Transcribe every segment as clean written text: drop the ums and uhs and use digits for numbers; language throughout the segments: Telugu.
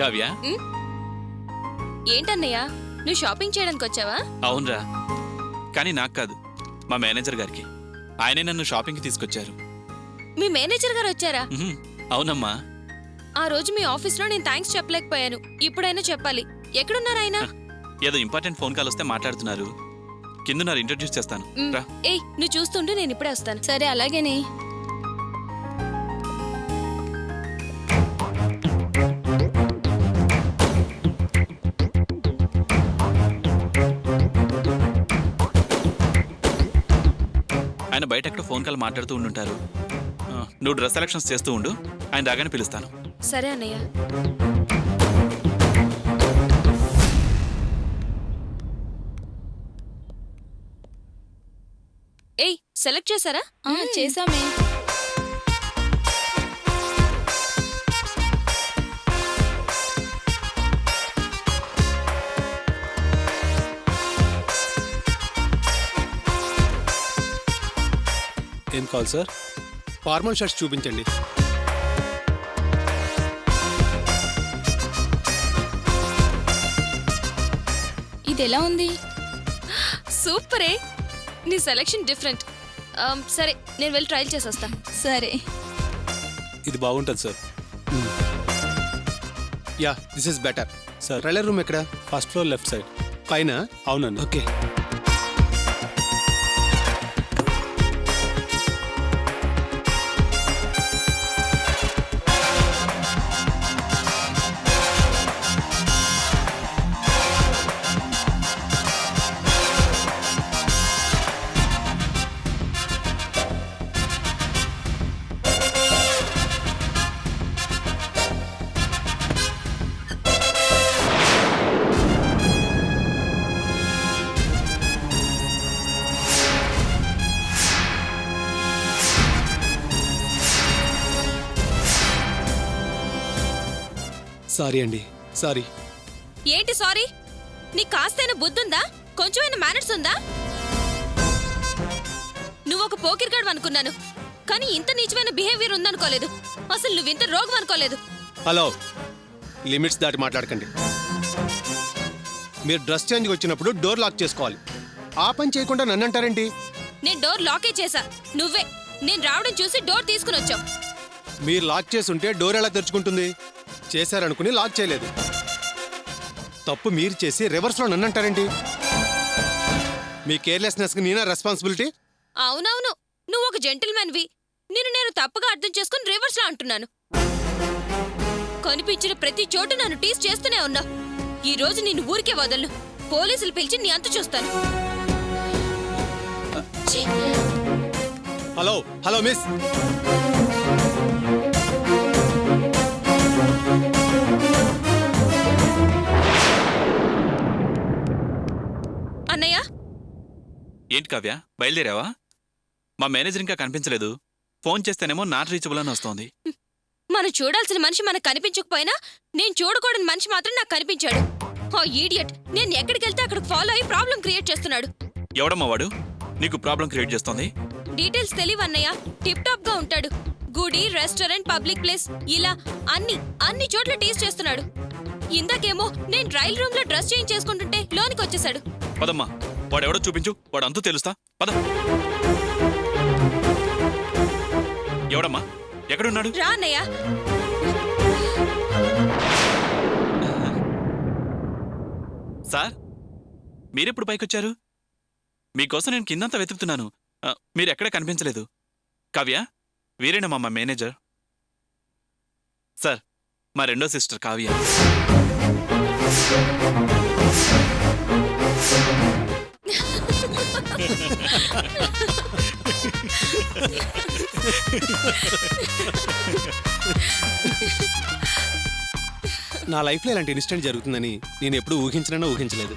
కావ్య, ఏంటన్నయ్య, నువ్వు షాపింగ్ చేయడానికి వచ్చావా? అవునరా, కానీ నాకు కాదు, మా మేనేజర్ గారికి. ఆయనే నన్ను షాపింగ్కి తీసుకొచ్చారు. మీ మేనేజర్ గారు వచ్చారా? అవునమ్మా. ఆ రోజు మీ ఆఫీస్లో నేను థ్యాంక్స్ చెప్పలేకపోయాను, ఇప్పుడైనా చెప్పాలి. ఎక్కడున్నారు ఆయన? ఏదో ఇంపార్టెంట్ ఫోన్ కాల్ వస్తే మాట్లాడుతున్నారు. కిందన్నారు, ఇంట్రడ్యూస్ చేస్తాను. రా. ఏయ్, నువ్వు చూస్తుండు, నేను ఇప్పుడే వస్తాను. సరే, అలాగేనే. ఆయన బయట ఎక్కడో ఫోన్ కాల్ మాట్లాడుతూ ఉండుంటారు. నువ్వు డ్రెస్ సెలక్షన్స్ చేస్తూ ఉండు, ఆయన రాగానే పిలుస్తాను. సరే అన్నయ్య. ఏయ్, సెలెక్ట్ చేశారా? చేసామే. ఏం కావాలి సార్? ఫార్మల్ షర్ట్స్ చూపించండి. ఇది ఎలా ఉంది? సూపరే, నీ సెలెక్షన్ డిఫరెంట్. సరే, నేను వెళ్ళి ట్రయల్ చేసి వస్తా. సరే. ఇది బాగుంటుంది sir. Yeah, this is better sir. Trailer room ఎక్కడ? ఫస్ట్ ఫ్లోర్ లెఫ్ట్ సైడ్ పైన. అవునండి. ఓకే. సారీ అండి, సారీ. ఏంటి సారీ? నీకు కాస్తైనా బుద్ధుందా? కొంచెమైనా మేనర్స్ ఉందా? నువ్వు ఒక పోకిరిగాడు అనుకున్నాను, కానీ ఇంత నీచమైన బిహేవియర్ ఉందనుకోలేదు. అసలు నువ్వు ఇంత రోగం అనుకోలేదు. హలో, లిమిట్స్ దాటి మాట్లాడకండి. మీరు డ్రెస్ చేంజ్కి వచ్చినప్పుడు డోర్ లాక్ చేసుకోవాలి. ఆ పని చేయకుండా నన్ను అంటారేంటి? నేను డోర్ లాకే చేశా, నువ్వే నేను రావడం చూసి డోర్ తీసుకుని వచ్చావు. మీరు లాక్ చేసి ఉంటే డోర్ ఎలా తెరుచుకుంటుంది? చేశారనుకుని లాక్ చేయలేదు. తప్పు మీరు చేసి రివర్స్లో నన్ను అంటారేంటి? మీ కేర్లెస్నెస్కి నేనా రెస్పాన్సిబిలిటీ? అవునవును, నువ్వు ఒక జెంటిల్మెన్వి. నేను తప్పుగా అర్థం చేసుకుని రివర్స్లో అంటున్నాను. కనిపించిన ప్రతి చోటు నన్ను టీస్ చేస్తూనే ఉన్నా. ఈ రోజు నిన్ను ఊరికే వదలను. పోలీసులు పిలిచి నీ అంత చూస్తాను. Hello hello miss. అన్నయ్య, ఏంటి కావ్య, బయలుదేరావా? మా మేనేజర్ ఇంకా కనిపించలేదు. ఫోన్ చేస్తేనేమో నాట్ రీచబుల్ అని వస్తోంది. మనం చూడాల్సిన మనిషి మనకు కనిపించకపోయినా నేను చూడకూడని మనిషి మాత్రం నాకు కనిపించాడు. ఆ ఈడియట్ నేను ఎక్కడికి వెళ్తే అక్కడికి ఫాలో అయ్యి ప్రాబ్లం క్రియేట్ చేస్తున్నాడు. ఎవడమ్మా వాడు నీకు ప్రాబ్లం క్రియేట్ చేస్తోంది? డీటెయిల్స్ తెలియవన్నయ్య. టిప్ టాప్ గా ఉంటాడు. గుడి, రెస్టారెంట్, పబ్లిక్ ప్లేస్, ఇలా అన్ని చోట్ల టీస్ చేస్తున్నాడు. ఇందాకేమో నేను ట్రయల్ రూమ్ లో డ్రెస్ చేంజ్ చేసుకుంటుంటే లోనికి వచ్చేసాడు. పదమ్మా, వాడెవడో చూపించు, వాడు అంతూ తెలుస్తా. పద. ఎవడమ్మా, ఎక్కడున్నాడు? రా అన్నయ్య. సార్, మీరెప్పుడు పైకొచ్చారు? మీకోసం నేను కిందంతా వెతుకుతున్నాను. మీరెక్కడ కనిపించలేదు. కావ్య, వీరేనమ్మా మా మేనేజర్. సార్, మా రెండో సిస్టర్ కావ్య. నా లైఫ్లో ఇలాంటి ఇన్సిడెంట్ జరుగుతుందని నేను ఎప్పుడూ ఊహించలేదు.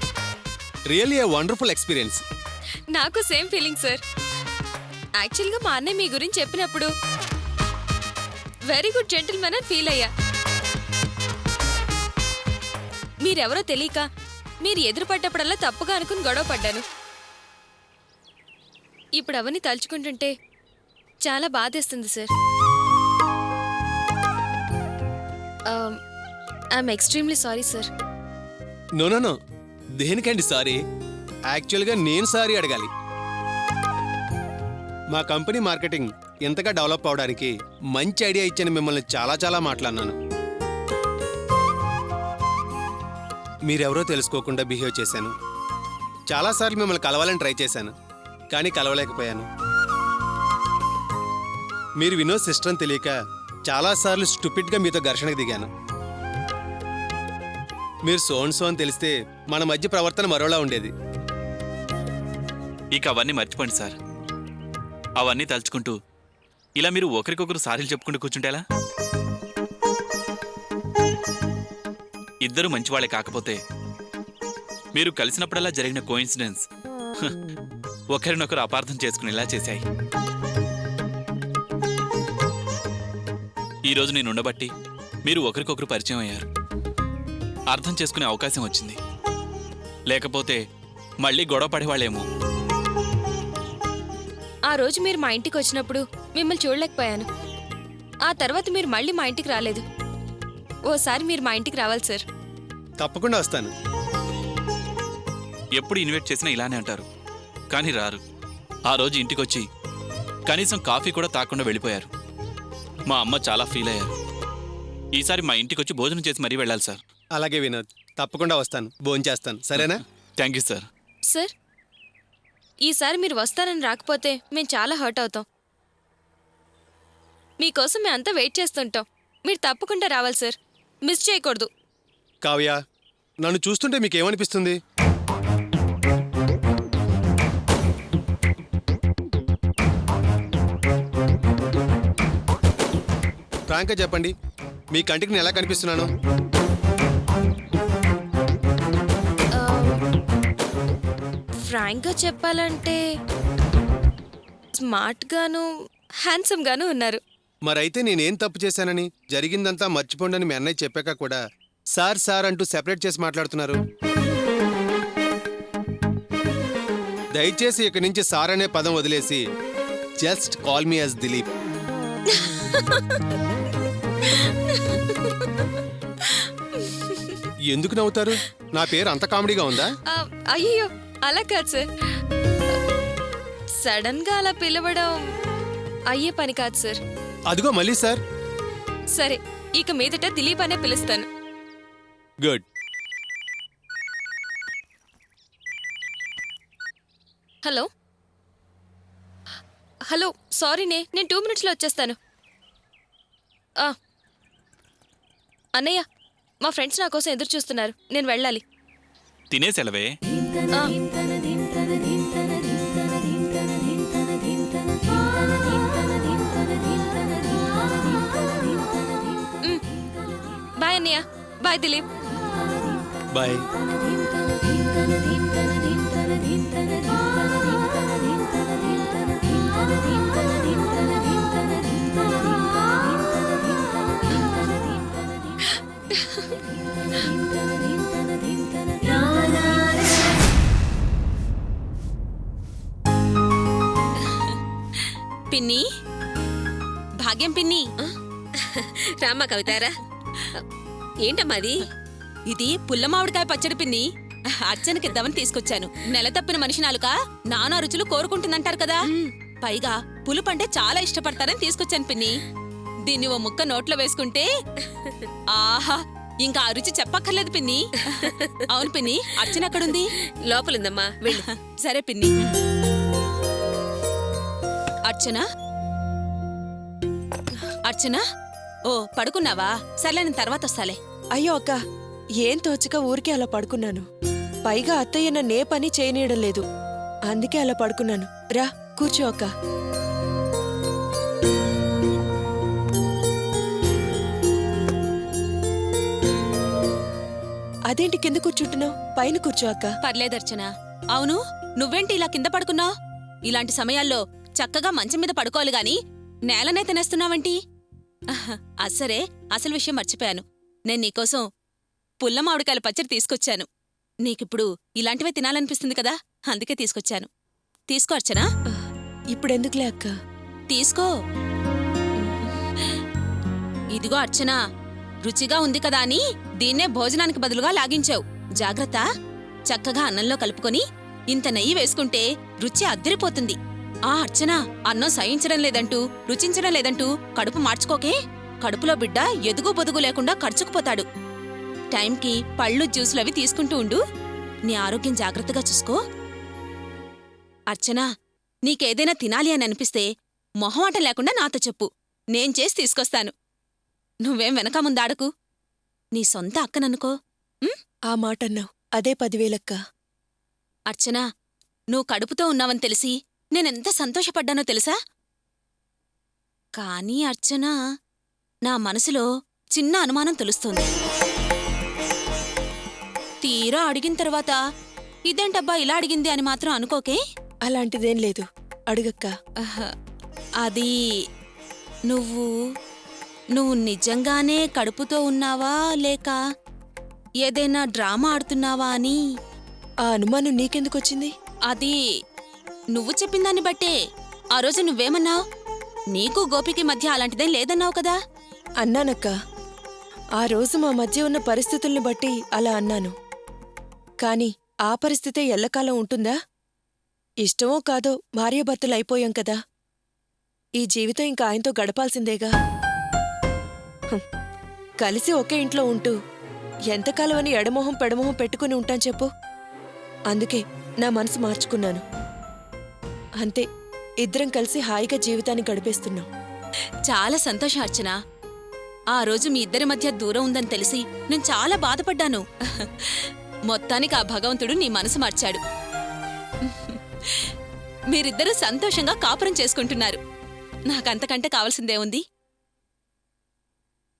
Really a wonderful experience. నాకు సేమ్ ఫీలింగ్ సార్. యాక్చువల్గా మా అన్నయ్య మీ గురించి చెప్పినప్పుడు వెరీ గుడ్ జెంటిల్మెన్ అని ఫీల్ అయ్యా. మీరెవరో తెలియక మీరు ఎదురుపడ్డప్పుడల్లా తప్పుగా అనుకుని గొడవ పడ్డాను. ఇప్పుడు అవన్నీ తలుచుకుంటుంటే చాలా బాధేస్తుంది sir. I'm extremely sorry sir. No no no, దేనికండి సారీ? యాక్చువల్గా నేను సారీ అడగాలి. మా కంపెనీ మార్కెటింగ్ ఎంతగా డెవలప్ అవడానికి మంచి ఐడియా ఇచ్చిన మిమ్మల్ని చాలా చాలా మాట్లాడినాను. మీరెవరో తెలుసుకోకుండా బిహేవ్ చేశాను. చాలాసార్లు మిమ్మల్ని కలవాలని ట్రై చేశాను, కానీ కలవలేకపోయాను. మీరు వినోద్ సిస్టర్ అని తెలియక చాలాసార్లు స్టూపిడ్గా మీతో ఘర్షణకు దిగాను. మీరు సో అని తెలిస్తే మన మధ్య ప్రవర్తన మరోలా ఉండేది. ఇక అవన్నీ మర్చిపోండి సార్. అవన్నీ తలుచుకుంటూ ఇలా మీరు ఒకరికొకరు సారీలు చెప్పుకుంటూ కూర్చుంటేలా? ఇద్దరు మంచివాళ్లే కాకపోతే మీరు కలిసినప్పుడల్లా జరిగిన కోయిన్సిడెన్స్ ఒకరినొకరు అపార్థం చేసుకునేలా చేశాయి. ఈరోజు నేను ఉండబట్టి మీరు ఒకరికొకరు పరిచయం అయ్యారు, అర్థం చేసుకునే అవకాశం వచ్చింది. లేకపోతే మళ్ళీ గొడవ పడేవాళ్ళేమో. ఆ రోజు మీరు మా ఇంటికి వచ్చినప్పుడు మిమ్మల్ని చూడలేకపోయాను. ఆ తర్వాత మీరు మళ్ళీ మా ఇంటికి రాలేదు. ఓసారి మీరు మా ఇంటికి రావాలి సార్. తప్పకుండా వస్తాను. ఎప్పుడు ఇన్వైట్ చేసినా ఇలానే అంటారు, కానీ రారు. ఆ రోజు ఇంటికొచ్చి కనీసం కాఫీ కూడా తాకుండా వెళ్ళిపోయారు. మా అమ్మ చాలా ఫీల్ అయ్యారు. ఈసారి మా ఇంటికొచ్చి భోజనం చేసి మరీ వెళ్ళాలి సార్. అలాగే వినోద్, తప్పకుండా వస్తాను, భోంచేస్తాను, సరేనా? Thank you sir. సార్, ఈసారి మీరు వస్తారని రాకపోతే మేము చాలా హర్ట్ అవుతాం. మీకోసం మేము అంతా వెయిట్ చేస్తుంటాం. మీరు తప్పకుండా రావాలి సార్, మిస్ చేయకూడదు. కావ్య, నన్ను చూస్తుంటే మీకేమనిపిస్తుంది? ఫ్రాంక్గా చెప్పండి, మీ కంటికి నేను ఎలా కనిపిస్తున్నాను? ఫ్రాంక్గా చెప్పాలంటే స్మార్ట్గాను హ్యాండ్సమ్గాను ఉన్నారు. మరైతే నేనేం తప్పు చేశానని, జరిగిందంతా మర్చిపోండని మీ అన్నయ్య చెప్పాక కూడా సార్ సార్ అంటూ సెపరేట్ చేసి మాట్లాడుతున్నారు. దయచేసి ఇక్కడి నుంచి సార్ అనే పదం వదిలేసి just call me as Dilip. ఎందుకు నవ్వుతారు? నా పేరు అంత కామెడీగా ఉందా? అయ్యో, అలా కాదు సార్. సడన్గా అలా పిలవడం అయ్యే పని కాదు సార్. అదిగో మళ్ళీ సార్. సరే, ఇక మీదట దిలీప్ అనే పిలుస్తాను. గుడ్. హలో హలో, సారీనే, నేను 2 minutesలో వచ్చేస్తాను. అన్నయ్య, మా ఫ్రెండ్స్ నా కోసం ఎదురు చూస్తున్నారు, నేను వెళ్ళాలి. తినేసెలవే. బాయ్ అన్నయ్య. బాయ్ దిలీప్. బాయ్. పిన్ని, భాగ్యం పిన్ని. రామ్మా కవితారా. ఏంటమ్మా అది? ఇది పుల్ల మామిడికాయ పచ్చడి పిన్ని. అర్చనకిద్దామని తీసుకొచ్చాను. నెల తప్పిన మనిషి నాలుక నానా రుచులు కోరుకుంటుందంటారు కదా. పైగా పులుపంటే చాలా ఇష్టపడతారని తీసుకొచ్చాను పిన్ని. దీన్ని ఓ ముక్క నోట్లో వేసుకుంటే ఆహా, ఇంకా ఆ రుచి చెప్పక్కర్లేదు పిన్ని. అవును పిన్ని, అర్చన అక్కడుంది. లోపలుందమ్మా, వెళ్ళు. సరే పిన్ని. అర్చన, అర్చన, ఓ పడుకున్నావా? సర్లే, నేను తర్వాత వస్తాలే. అయ్యో అక్క, ఏం తోచక ఊరికే అలా పడుకున్నాను. పైగా అత్తయ్య నన్నే పని చేయనీయడం లేదు, అందుకే అలా పడుకున్నాను. రా కూర్చో అక్క. అదేంటి కింద కూర్చుంటున్నావు? పైన కూర్చో అక్క. పర్లేదర్చన. అవును, నువ్వేంటి ఇలా కింద పడుకున్నావు? ఇలాంటి సమయాల్లో చక్కగా మంచం మీద పడుకోవాలి గాని నేలనే తినేస్తున్నావేంటి? అసరే, అసలు విషయం మర్చిపోయాను. నేను నీకోసం పుల్ల మామిడికాయల పచ్చడి తీసుకొచ్చాను. నీకిప్పుడు ఇలాంటివే తినాలనిపిస్తుంది కదా, అందుకే తీసుకొచ్చాను. తీసుకో అర్చనా. ఇప్పుడెందుకులే అక్క. తీసుకో. ఇదిగో అర్చనా, రుచిగా ఉంది కదా అని దీన్నే భోజనానికి బదులుగా లాగించావు. జాగ్రత్త. చక్కగా అన్నంలో కలుపుకొని ఇంత నెయ్యి వేసుకుంటే రుచి అద్దరిపోతుంది. ఆ అర్చన, అన్నం సహించడం లేదంటూ రుచించడం లేదంటూ కడుపు మార్చుకోకే. కడుపులో బిడ్డ ఎదుగు బొదుగు లేకుండా ఖర్చుకుపోతాడు. టైంకి పళ్ళు జ్యూసులవి తీసుకుంటూ ఉండు. నీ ఆరోగ్యం జాగ్రత్తగా చూసుకో. అర్చనా, నీకేదైనా తినాలి అని అనిపిస్తే మొహమాట లేకుండా నాతో చెప్పు. నేను చేసి తీసుకొస్తాను. నువ్వేం వెనక ముందాడకు. నీ సొంత అక్కననుకో. ఆ మాటన్నావు, అదే 10,000 అర్చనా, నువ్వు కడుపుతో ఉన్నావని తెలిసి నేనెంత సంతోషపడ్డానో తెలుసా? కానీ అర్చనా, నా మనసులో చిన్న అనుమానం తెలుస్తోంది. తీరా అడిగిన తర్వాత ఇదేంటబ్బా ఇలా అడిగింది అని మాత్రం అనుకోకే. అలాంటిదేం లేదు, అడుగక్క. అది నువ్వు నువ్వు నిజంగానే కడుపుతో ఉన్నావా లేక ఏదైనా డ్రామా ఆడుతున్నావా అని. ఆ అనుమానం నీకెందుకొచ్చింది? అది నువ్వు చెప్పిందాన్ని బట్టే. ఆ రోజు నువ్వేమన్నావు? నీకు గోపికి మధ్య అలాంటిదేం లేదన్నావు కదా. అన్నానక్క. ఆ రోజు మా మధ్య ఉన్న పరిస్థితుల్ని బట్టి అలా అన్నాను. కాని ఆ పరిస్థితే ఎల్లకాలం ఉంటుందా? ఇష్టమో కాదో భార్యాభర్తలు అయిపోయాం కదా. ఈ జీవితం ఇంకా ఆయనతో గడపాల్సిందేగా. కలిసి ఒకే ఇంట్లో ఉంటూ ఎంతకాలం అని ఎడమొహం పెడమొహం పెట్టుకుని ఉంటాను చెప్పు. అందుకే నా మనసు మార్చుకున్నాను. అంతే, ఇద్దరం కలిసి హాయిగా జీవితాన్ని గడిపేస్తున్నాం. చాలా సంతోషం అర్చన. ఆ రోజు మీ ఇద్దరి మధ్య దూరం ఉందని తెలిసి నేను చాలా బాధపడ్డాను. మొత్తానికి ఆ భగవంతుడు నీ మనసు మార్చాడు. మీరిద్దరూ సంతోషంగా కాపురం చేసుకుంటున్నారు. నాకంతకంటే కావాల్సిందేముంది?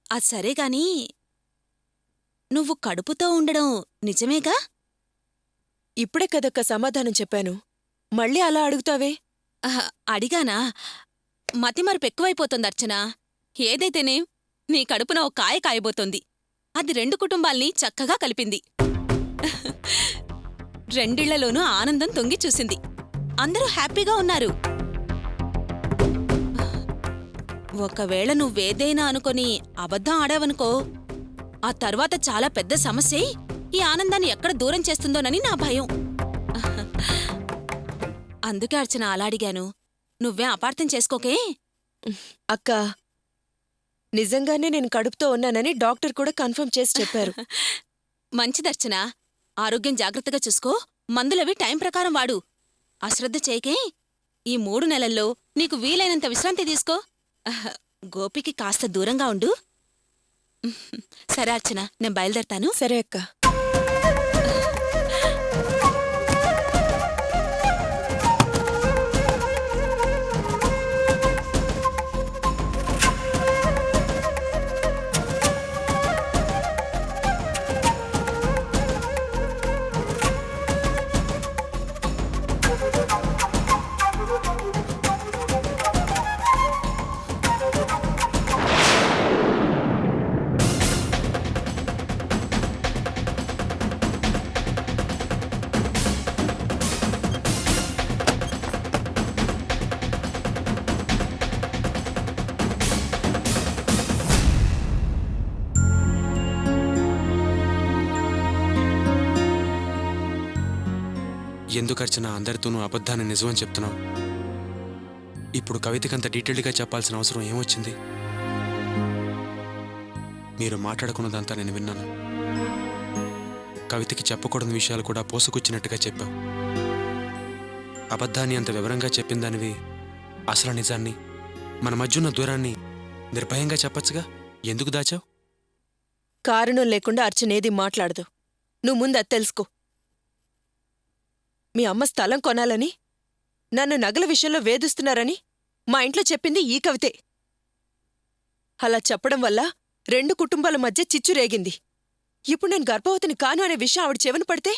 అది సరేగాని నువ్వు కడుపుతో ఉండడం నిజమేగా? ఇప్పుడే కదక్క సమాధానం చెప్పాను, మళ్ళీ అలా అడుగుతావే? అడిగానా? మతిమరుపు ఎక్కువైపోతుంది అర్చన. ఏదైతేనే నీ కడుపున ఓ కాయ కాయబోతోంది. అది 2 కుటుంబాల్ని చక్కగా కలిపింది. రెండిళ్లలోనూ ఆనందం తొంగి చూసింది. అందరూ హ్యాపీగా ఉన్నారు. ఒకవేళ నువ్వేదైనా అనుకొని అబద్ధం ఆడావనుకో, ఆ తర్వాత చాలా పెద్ద సమస్య ఈ ఆనందాన్ని ఎక్కడ దూరం చేస్తుందోనని నా భయం. అందుకే అర్చన అలా అడిగాను. నువ్వే అపార్థం చేసుకోకే. అక్క, నిజంగానే నేను కడుపుతో ఉన్నానని డాక్టర్ కూడా కన్ఫర్మ్ చేసి చెప్పారు. మంచిదర్చన. ఆరోగ్యం జాగ్రత్తగా చూసుకో. మందులవి టైం ప్రకారం వాడు. అశ్రద్ధ చేయకే. ఈ 3 నెలల్లో నీకు వీలైనంత విశ్రాంతి తీసుకో. గోపికి కాస్త దూరంగా ఉండు. సరే అర్చన, నేను బయలుదేరతాను. సరే అక్క. ఎందుకు అర్చన అందరితోనూ అబద్ధాన్ని నిజమని చెప్తున్నావు? ఇప్పుడు కవితకంత డీటెయిల్డ్గా చెప్పాల్సిన అవసరం ఏమొచ్చింది? మీరు మాట్లాడుకున్నదంతా నేను విన్నాను. కవితకి చెప్పకూడని విషయాలు కూడా పోసుకొచ్చినట్టుగా చెప్పావు. అబద్ధాన్ని అంత వివరంగా చెప్పిందానివి అసలు నిజాన్ని, మన మధ్యున్న దూరాన్ని నిర్భయంగా చెప్పచ్చుగా. ఎందుకు దాచావు? కారణం లేకుండా అర్చనేది మాట్లాడదు. నువ్వు ముందు అది తెలుసుకో. మీ అమ్మ స్థలం కొనాలని, నన్ను నగల విషయంలో వేధిస్తున్నారని మా ఇంట్లో చెప్పింది ఈ కవితే. అలా చెప్పడం వల్ల 2 కుటుంబాల మధ్య చిచ్చు రేగింది. ఇప్పుడు నేను గర్భవతిని కాను అనే విషయం ఆవిడ చెవిన పడితే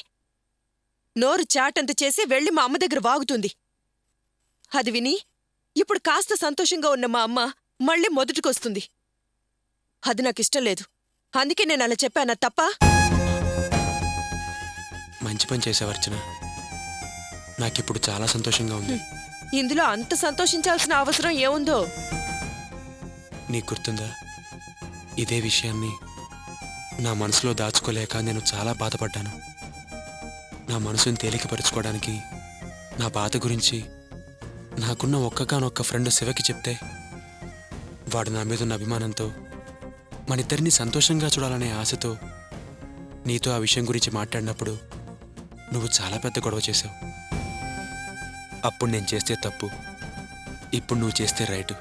నోరు చాటంత చేసి వెళ్ళి మా అమ్మ దగ్గర వాగుతుంది. అది విని ఇప్పుడు కాస్త సంతోషంగా ఉన్న మా అమ్మ మళ్ళీ మొదటికొస్తుంది. అది నాకిష్టం లేదు. అందుకే నేను అలా చెప్పానా తప్ప? మంచి పని చేసావు అర్చన. నాకిప్పుడు చాలా సంతోషంగా ఉంది. ఇందులో అంత సంతోషించాల్సిన అవసరం ఏముందో? నీకు గుర్తుందా, ఇదే విషయాన్ని నా మనసులో దాచుకోలేక నేను చాలా బాధపడ్డాను. నా మనసుని తేలికపరుచుకోవడానికి నా బాధ గురించి నాకున్న ఒక్కగానొక్క ఫ్రెండ్ శివకి చెప్తే వాడు నా మీద ఉన్న అభిమానంతో మనిద్దరిని సంతోషంగా చూడాలనే ఆశతో నీతో ఆ విషయం గురించి మాట్లాడినప్పుడు నువ్వు చాలా పెద్ద గొడవ చేశావు. అప్పుడు నేను చేస్తే తప్పు, ఇప్పుడు నువ్వు చేస్తే రైటు.